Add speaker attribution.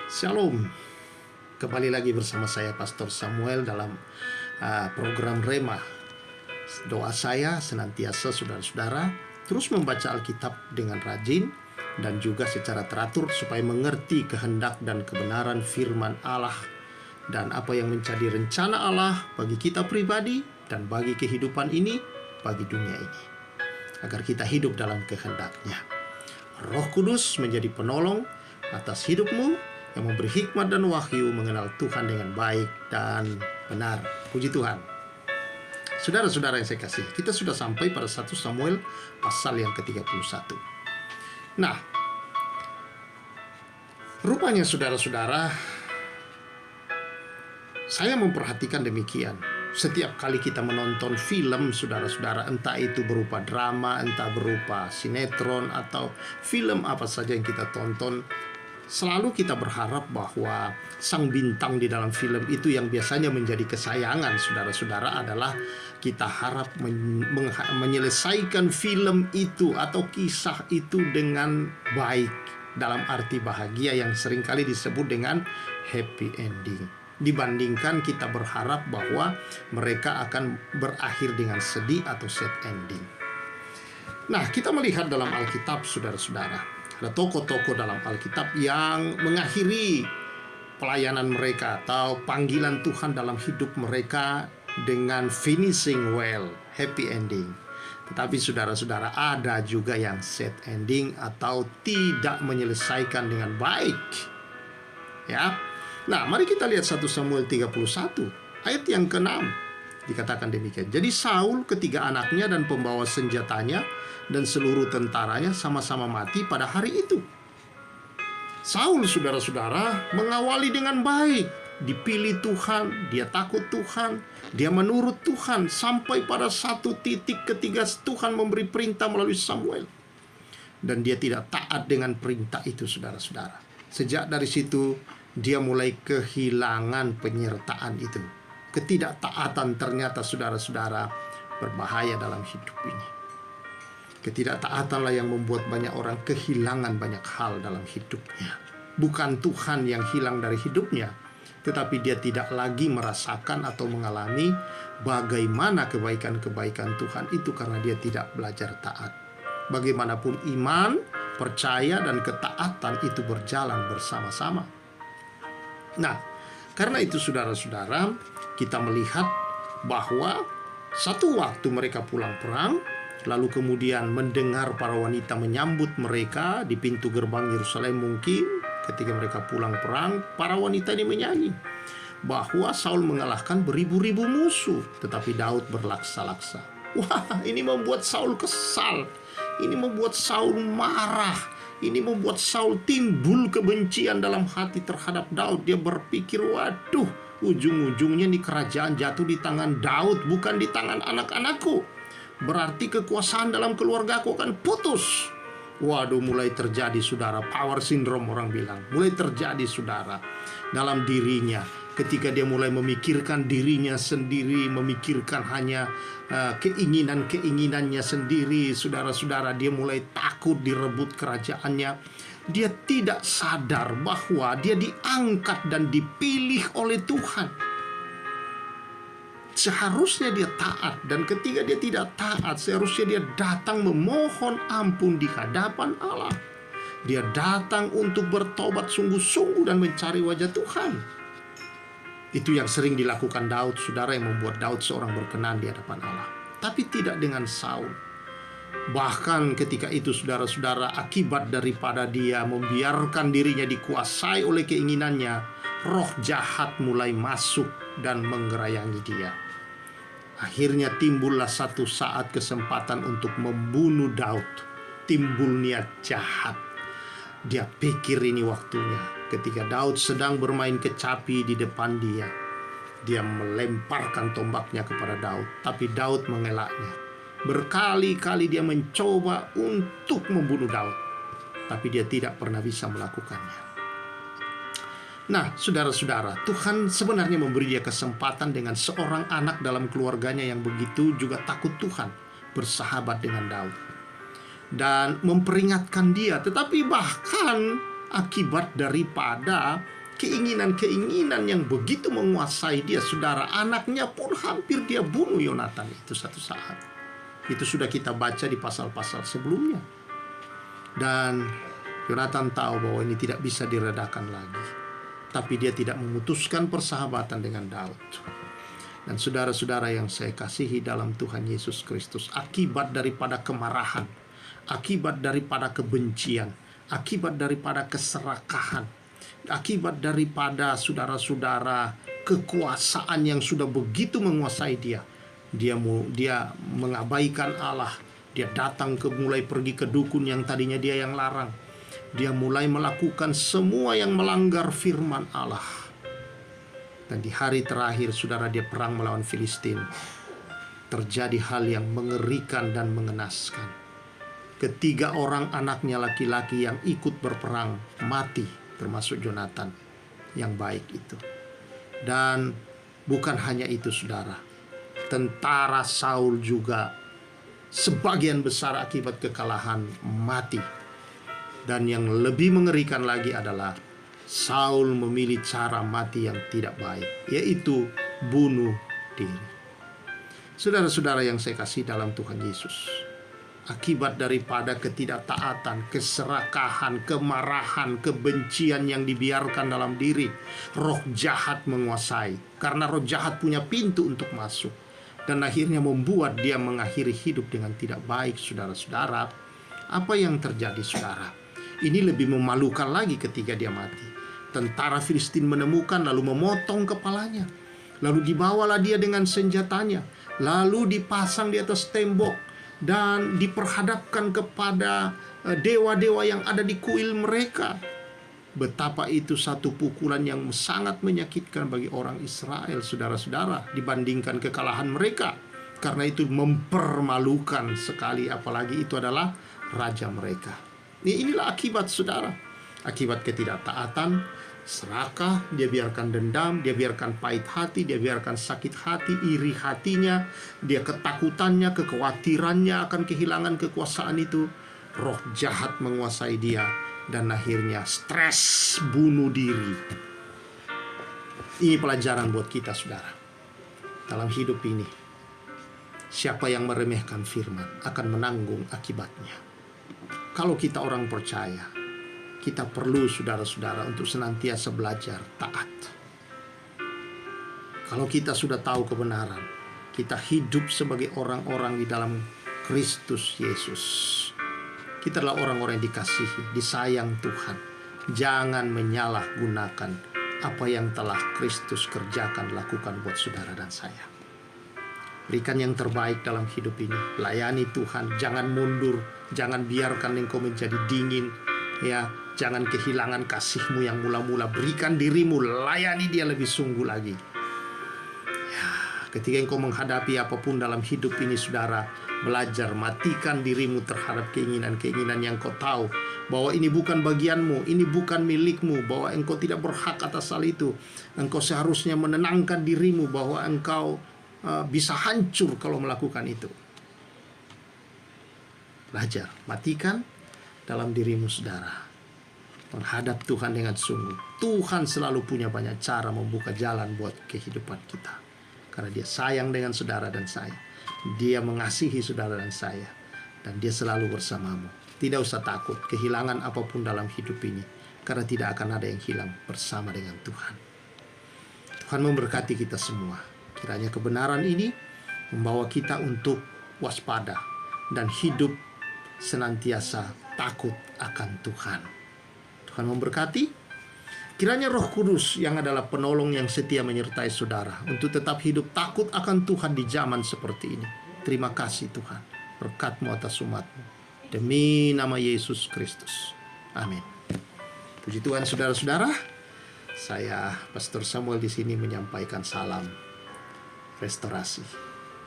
Speaker 1: Shalom, kembali lagi bersama saya Pastor Samuel dalam program Rema. Doa saya senantiasa saudara-saudara terus membaca Alkitab dengan rajin dan juga secara teratur supaya mengerti kehendak dan kebenaran firman Allah dan apa yang menjadi rencana Allah bagi kita pribadi dan bagi kehidupan ini, bagi dunia ini, agar kita hidup dalam kehendaknya. Roh Kudus menjadi penolong atas hidupmu yang memberi hikmat dan wahyu mengenal Tuhan dengan baik dan benar. Puji Tuhan. Saudara-saudara yang saya kasih, kita sudah sampai pada 1 Samuel pasal yang ke-31. Nah, rupanya saudara-saudara, saya memperhatikan demikian. Setiap kali kita menonton film, saudara-saudara, entah itu berupa drama, entah berupa sinetron, atau film apa saja yang kita tonton, selalu kita berharap bahwa sang bintang di dalam film itu yang biasanya menjadi kesayangan saudara-saudara adalah kita harap menyelesaikan film itu atau kisah itu dengan baik, dalam arti bahagia yang seringkali disebut dengan happy ending, dibandingkan kita berharap bahwa mereka akan berakhir dengan sedih atau sad ending. Nah, kita melihat dalam Alkitab saudara-saudara, ada tokoh-tokoh dalam Alkitab yang mengakhiri pelayanan mereka atau panggilan Tuhan dalam hidup mereka dengan finishing well, happy ending. Tetapi saudara-saudara, ada juga yang sad ending atau tidak menyelesaikan dengan baik. Ya. Nah, mari kita lihat 1 Samuel 31 ayat yang ke-6. Dikatakan demikian. Jadi Saul, ketiga anaknya dan pembawa senjatanya dan seluruh tentaranya sama-sama mati pada hari itu. Saul, saudara-saudara, mengawali dengan baik. Dipilih Tuhan, dia takut Tuhan, dia menurut Tuhan, sampai pada satu titik ketika Tuhan memberi perintah melalui Samuel. Dan dia tidak taat dengan perintah itu, saudara-saudara. Sejak dari situ, dia mulai kehilangan penyertaan itu. Ketidaktaatan ternyata saudara-saudara berbahaya dalam hidup ini. Ketidaktaatanlah yang membuat banyak orang kehilangan banyak hal dalam hidupnya. Bukan Tuhan yang hilang dari hidupnya, tetapi dia tidak lagi merasakan atau mengalami bagaimana kebaikan-kebaikan Tuhan itu karena dia tidak belajar taat. Bagaimanapun iman, percaya, dan ketaatan itu berjalan bersama-sama. Nah, karena itu saudara-saudara, kita melihat bahwa satu waktu mereka pulang perang, lalu kemudian mendengar para wanita menyambut mereka di pintu gerbang Yerusalem. Mungkin ketika mereka pulang perang, para wanita ini menyanyi bahwa Saul mengalahkan beribu-ribu musuh, tetapi Daud berlaksa-laksa. Wah, ini membuat Saul kesal, ini membuat Saul marah, ini membuat Saul timbul kebencian dalam hati terhadap Daud. Dia berpikir, waduh, ujung-ujungnya nih kerajaan jatuh di tangan Daud, bukan di tangan anak-anakku. Berarti kekuasaan dalam keluarga aku akan putus. Waduh, mulai terjadi saudara, power syndrome orang bilang. Mulai terjadi saudara dalam dirinya. Ketika dia mulai memikirkan dirinya sendiri, memikirkan hanya keinginan-keinginannya sendiri, saudara-saudara, dia mulai takut direbut kerajaannya. Dia tidak sadar bahwa dia diangkat dan dipilih oleh Tuhan. Seharusnya dia taat, dan ketika dia tidak taat, seharusnya dia datang memohon ampun di hadapan Allah. Dia datang untuk bertobat sungguh-sungguh dan mencari wajah Tuhan. Itu yang sering dilakukan Daud, saudara, yang membuat Daud seorang berkenan di hadapan Allah. Tapi tidak dengan Saul. Bahkan ketika itu saudara-saudara, akibat daripada dia membiarkan dirinya dikuasai oleh keinginannya, roh jahat mulai masuk dan menggerayangi dia. Akhirnya timbullah satu saat kesempatan untuk membunuh Daud. Timbul niat jahat. Dia pikir ini waktunya. Ketika Daud sedang bermain kecapi di depan dia, dia melemparkan tombaknya kepada Daud, tapi Daud mengelaknya. Berkali-kali dia mencoba untuk membunuh Daud, tapi dia tidak pernah bisa melakukannya. Nah, saudara-saudara, Tuhan sebenarnya memberi dia kesempatan dengan seorang anak dalam keluarganya yang begitu juga takut Tuhan, bersahabat dengan Daud, dan memperingatkan dia. Tetapi bahkan akibat daripada keinginan-keinginan yang begitu menguasai dia, saudara. Anaknya pun hampir dia bunuh Yonatan itu satu saat. Itu sudah kita baca di pasal-pasal sebelumnya. Dan Yonatan tahu bahwa ini tidak bisa diredakan lagi. Tapi dia tidak memutuskan persahabatan dengan Daud. Dan saudara-saudara yang saya kasihi dalam Tuhan Yesus Kristus, akibat daripada kemarahan, akibat daripada kebencian, akibat daripada keserakahan, akibat daripada saudara-saudara kekuasaan yang sudah begitu menguasai dia, dia mengabaikan Allah. Dia datang mulai pergi ke dukun yang tadinya dia yang larang. Dia mulai melakukan semua yang melanggar firman Allah. Dan di hari terakhir, saudara, dia perang melawan Filistin. Terjadi hal yang mengerikan dan mengenaskan. Ketiga orang anaknya laki-laki yang ikut berperang mati, termasuk Yonatan yang baik itu. Dan bukan hanya itu, saudara. Tentara Saul juga sebagian besar akibat kekalahan mati. Dan yang lebih mengerikan lagi adalah Saul memilih cara mati yang tidak baik, yaitu bunuh diri. Saudara-saudara yang saya kasih dalam Tuhan Yesus, akibat daripada ketidaktaatan, keserakahan, kemarahan, kebencian yang dibiarkan dalam diri, roh jahat menguasai. Karena roh jahat punya pintu untuk masuk, dan akhirnya membuat dia mengakhiri hidup dengan tidak baik. Saudara-saudara, apa yang terjadi, saudara? Ini lebih memalukan lagi ketika dia mati. Tentara Filistin menemukan, lalu memotong kepalanya. Lalu dibawalah dia dengan senjatanya, lalu dipasang di atas tembok dan diperhadapkan kepada dewa-dewa yang ada di kuil mereka. Betapa itu satu pukulan yang sangat menyakitkan bagi orang Israel, saudara-saudara, dibandingkan kekalahan mereka. Karena itu mempermalukan sekali, apalagi itu adalah raja mereka. Inilah akibat, saudara. Akibat ketidaktaatan, serakah, dia biarkan dendam, dia biarkan pahit hati, dia biarkan sakit hati, iri hatinya, dia ketakutannya, kekhawatirannya akan kehilangan kekuasaan itu. Roh jahat menguasai dia, dan akhirnya stres bunuh diri. Ini pelajaran buat kita, saudara. Dalam hidup ini, siapa yang meremehkan firman akan menanggung akibatnya. Kalau kita orang percaya, kita perlu, saudara-saudara, untuk senantiasa belajar taat. Kalau kita sudah tahu kebenaran, kita hidup sebagai orang-orang di dalam Kristus Yesus. Kita adalah orang-orang yang dikasihi, disayang Tuhan. Jangan menyalahgunakan apa yang telah Kristus kerjakan, lakukan buat saudara dan saya. Berikan yang terbaik dalam hidup ini. Layani Tuhan, jangan mundur, jangan biarkan engkau menjadi dingin. Ya, jangan kehilangan kasih-Mu yang mula-mula. Berikan dirimu, layani Dia lebih sungguh lagi. Ya, ketika engkau menghadapi apapun dalam hidup ini, saudara, belajar matikan dirimu terhadap keinginan-keinginan yang kau tahu bahwa ini bukan bagianmu, ini bukan milikmu, bahwa engkau tidak berhak atas hal itu. Engkau seharusnya menenangkan dirimu bahwa engkau bisa hancur kalau melakukan itu. Belajar, matikan dalam dirimu, saudara. Menghadap Tuhan dengan sungguh. Tuhan selalu punya banyak cara membuka jalan buat kehidupan kita. Karena Dia sayang dengan saudara dan saya. Dia mengasihi saudara dan saya. Dan Dia selalu bersamamu. Tidak usah takut kehilangan apapun dalam hidup ini. Karena tidak akan ada yang hilang bersama dengan Tuhan. Tuhan memberkati kita semua. Kiranya kebenaran ini membawa kita untuk waspada dan hidup senantiasa takut akan Tuhan. Tuhan memberkati. Kiranya Roh Kudus yang adalah penolong yang setia menyertai saudara untuk tetap hidup takut akan Tuhan di zaman seperti ini. Terima kasih Tuhan. Berkat-Mu atas umat-Mu. Demi nama Yesus Kristus. Amin. Puji Tuhan, saudara-saudara. Saya Pastor Samuel di sini menyampaikan salam restorasi.